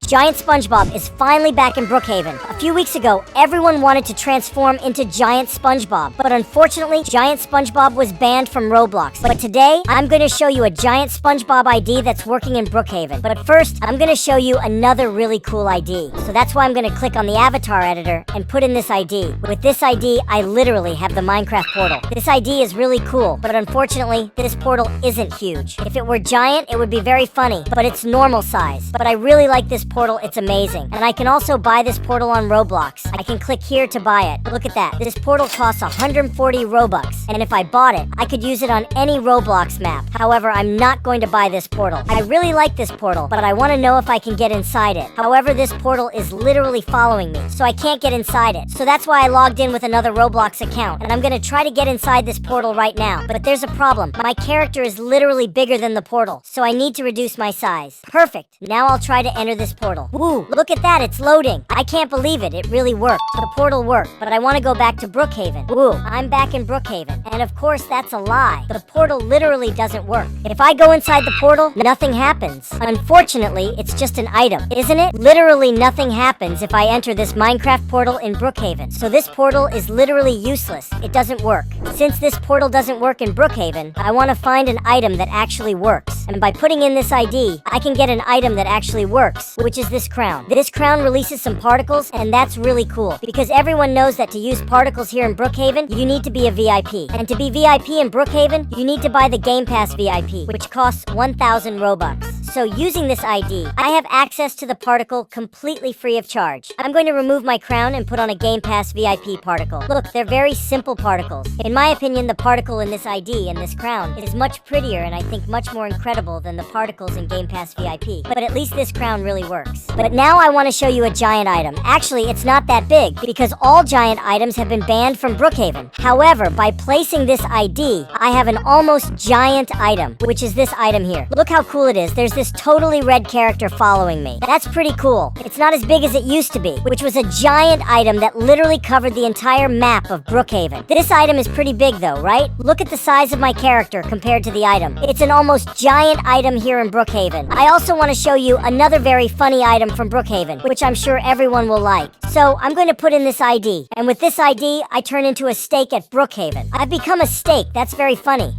Giant SpongeBob is finally back in Brookhaven. A few weeks ago, everyone wanted to transform into Giant SpongeBob, but unfortunately, Giant SpongeBob was banned from Roblox. But today, I'm going to show you a Giant SpongeBob ID that's working in Brookhaven. But first, I'm going to show you another really cool ID. So that's why I'm going to click on the avatar editor and put in this ID. With this ID, I literally have the Minecraft portal. This ID is really cool, but unfortunately, this portal isn't huge. If it were giant, it would be very funny, but it's normal size. But I really like this portal, it's amazing. And I can also buy this portal on Roblox. I can click here to buy it. Look at that. This portal costs 140 Robux. And if I bought it, I could use it on any Roblox map. However, I'm not going to buy this portal. I really like this portal, but I want to know if I can get inside it. However, this portal is literally following me, so I can't get inside it. So that's why I logged in with another Roblox account, and I'm going to try to get inside this portal right now. But there's a problem. My character is literally bigger than the portal, so I need to reduce my size. Perfect. Now I'll try to enter this portal. Woo, look at that, it's loading. I can't believe it, it really worked. The portal worked, but I want to go back to Brookhaven. Woo, I'm back in Brookhaven. And of course, that's a lie. The portal literally doesn't work. If I go inside the portal, nothing happens. Unfortunately, it's just an item, isn't it? Literally nothing happens if I enter this Minecraft portal in Brookhaven. So this portal is literally useless. It doesn't work. Since this portal doesn't work in Brookhaven, I want to find an item that actually works. And by putting in this ID, I can get an item that actually works, which is this crown. This crown releases some particles, and that's really cool, because everyone knows that to use particles here in Brookhaven, you need to be a VIP. And to be VIP in Brookhaven, you need to buy the Game Pass VIP, which costs 1,000 Robux. So using this ID, I have access to the particle completely free of charge. I'm going to remove my crown and put on a Game Pass VIP particle. Look, they're very simple particles. In my opinion, the particle in this ID and this crown is much prettier and I think much more incredible than the particles in Game Pass VIP. But at least this crown really works. But now I want to show you a giant item. Actually, it's not that big because all giant items have been banned from Brookhaven. However, by placing this ID, I have an almost giant item, which is this item here. Look how cool it is. There's this totally red character following me. That's pretty cool. It's not as big as it used to be, which was a giant item that literally covered the entire map of Brookhaven. This item is pretty big though, right? Look at the size of my character compared to the item. It's an almost giant item here in Brookhaven. I also want to show you another very funny item from Brookhaven, which I'm sure everyone will like. So I'm going to put in this ID, and with this ID, I turn into a steak at Brookhaven. I've become a steak. That's very funny.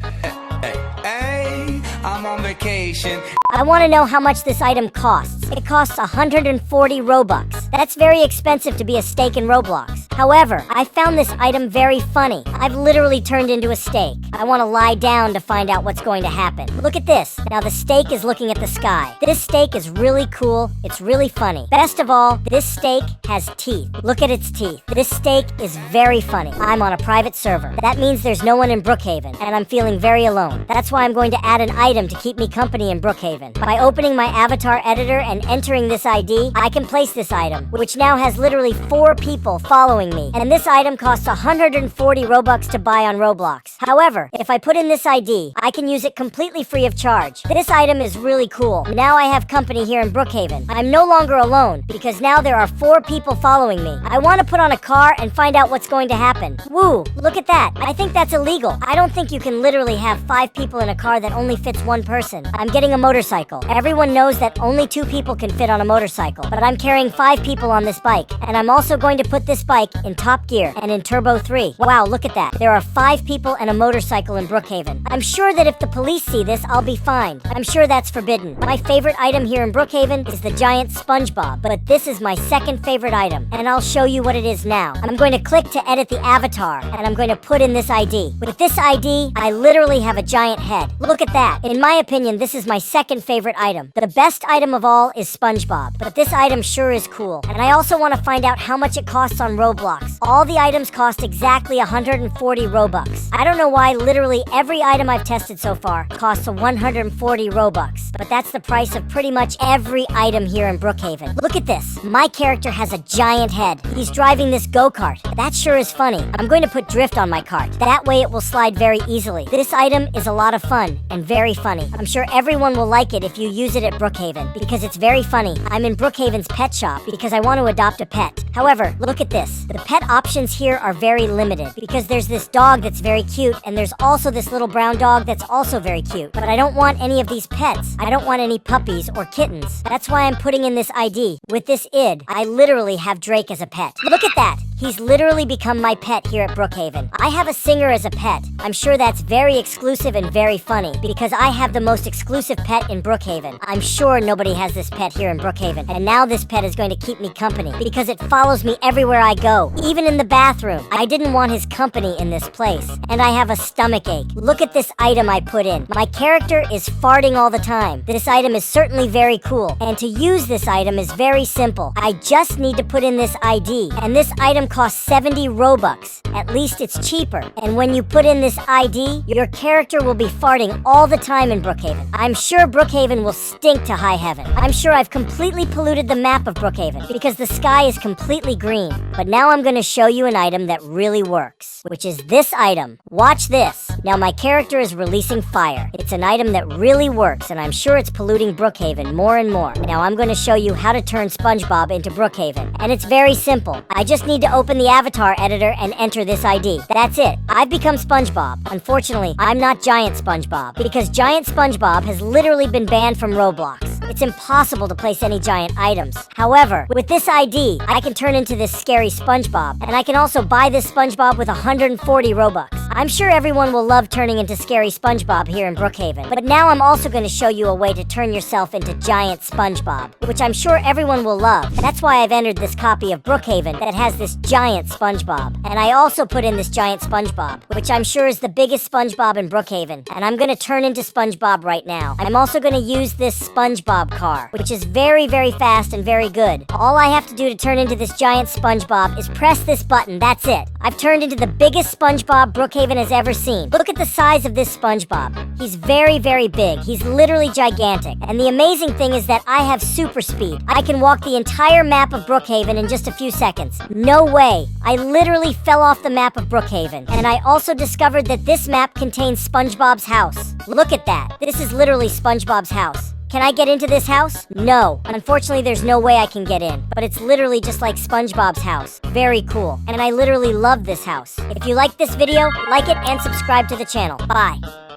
Hey, I'm on vacation. I want to know how much this item costs. It costs 140 Robux. That's very expensive to be a steak in Roblox. However, I found this item very funny. I've literally turned into a steak. I want to lie down to find out what's going to happen. Look at this. Now the steak is looking at the sky. This steak is really cool. It's really funny. Best of all, this steak has teeth. Look at its teeth. This steak is very funny. I'm on a private server. That means there's no one in Brookhaven, and I'm feeling very alone. That's why I'm going to add an item to keep me company in Brookhaven. By opening my avatar editor and entering this ID, I can place this item, which now has literally 4 people following me. And this item costs 140 Robux to buy on Roblox. However, if I put in this ID, I can use it completely free of charge. This item is really cool. Now I have company here in Brookhaven. I'm no longer alone, because now there are 4 people following me. I want to put on a car and find out what's going to happen. Woo, look at that. I think that's illegal. I don't think you can literally have 5 people in a car that only fits 1 person. I'm getting a motorcycle. Everyone knows that only 2 people can fit on a motorcycle, but I'm carrying 5 people on this bike, and I'm also going to put this bike in top gear and in turbo 3. Wow, look at that. There are 5 people and a motorcycle in Brookhaven. I'm sure that if the police see this, I'll be fined. I'm sure that's forbidden. My favorite item here in Brookhaven is the giant SpongeBob, but this is my second favorite item, and I'll show you what it is now. I'm going to click to edit the avatar, and I'm going to put in this ID. With this ID, I literally have a giant head. Look at that. In my opinion, this is my second favorite item. The best item of all is SpongeBob, but this item sure is cool. And I also want to find out how much it costs on Roblox. All the items cost exactly 140 Robux. I don't know why literally every item I've tested so far costs 140 Robux, but that's the price of pretty much every item here in Brookhaven. Look at this. My character has a giant head. He's driving this go-kart. That sure is funny. I'm going to put drift on my cart. That way it will slide very easily. This item is a lot of fun and very funny. I'm sure everyone will like it if you use it at Brookhaven because it's very funny. I'm in Brookhaven's pet shop because I want to adopt a pet. However, look at this. The pet options here are very limited because there's this dog that's very cute and there's also this little brown dog that's also very cute. But I don't want any of these pets. I don't want any puppies or kittens. That's why I'm putting in this ID. With this ID, I literally have Drake as a pet. Look at that. He's literally become my pet here at Brookhaven. I have a singer as a pet. I'm sure that's very exclusive and very funny because I have the most exclusive pet in Brookhaven. I'm sure nobody has this pet here in Brookhaven. And now this pet is going to keep me company because it follows me everywhere I go, even in the bathroom. I didn't want his company in this place. And I have a stomach ache. Look at this item I put in. My character is farting all the time. This item is certainly very cool. And to use this item is very simple. I just need to put in this ID. And this item costs 70 Robux. At least it's cheaper. And when you put in this ID, your character will be farting all the time in Brookhaven. I'm sure Brookhaven will stink to high heaven. I'm sure I've completely polluted the map of Brookhaven because the sky is completely green. But now I'm going to show you an item that really works, which is this item. Watch this. Now my character is releasing fire. It's an item that really works, and I'm sure it's polluting Brookhaven more and more. Now I'm going to show you how to turn SpongeBob into Brookhaven. And it's very simple. I just need to open the avatar editor and enter this ID. That's it. I've become SpongeBob. Unfortunately, I'm not Giant SpongeBob because Giant SpongeBob has literally been banned from Roblox. It's impossible to place any giant items. However, with this ID, I can turn into this scary SpongeBob, and I can also buy this SpongeBob with 140 Robux. I'm sure everyone will love turning into scary SpongeBob here in Brookhaven, but now I'm also going to show you a way to turn yourself into Giant SpongeBob, which I'm sure everyone will love. That's why I've entered this copy of Brookhaven that has this giant SpongeBob. And I also put in this giant SpongeBob, which I'm sure is the biggest SpongeBob in Brookhaven. And I'm going to turn into SpongeBob right now. I'm also going to use this SpongeBob car, which is very, very fast and very good. All I have to do to turn into this giant SpongeBob is press this button. That's it. I've turned into the biggest SpongeBob Brookhaven has ever seen. Look at the size of this SpongeBob. He's very, very big. He's literally gigantic. And the amazing thing is that I have super speed. I can walk the entire map of Brookhaven in just a few seconds. No way. I literally fell off the map of Brookhaven. And I also discovered that this map contains SpongeBob's house. Look at that. This is literally SpongeBob's house. Can I get into this house? No. Unfortunately, there's no way I can get in. But it's literally just like SpongeBob's house. Very cool. And I literally love this house. If you like this video, like it and subscribe to the channel. Bye.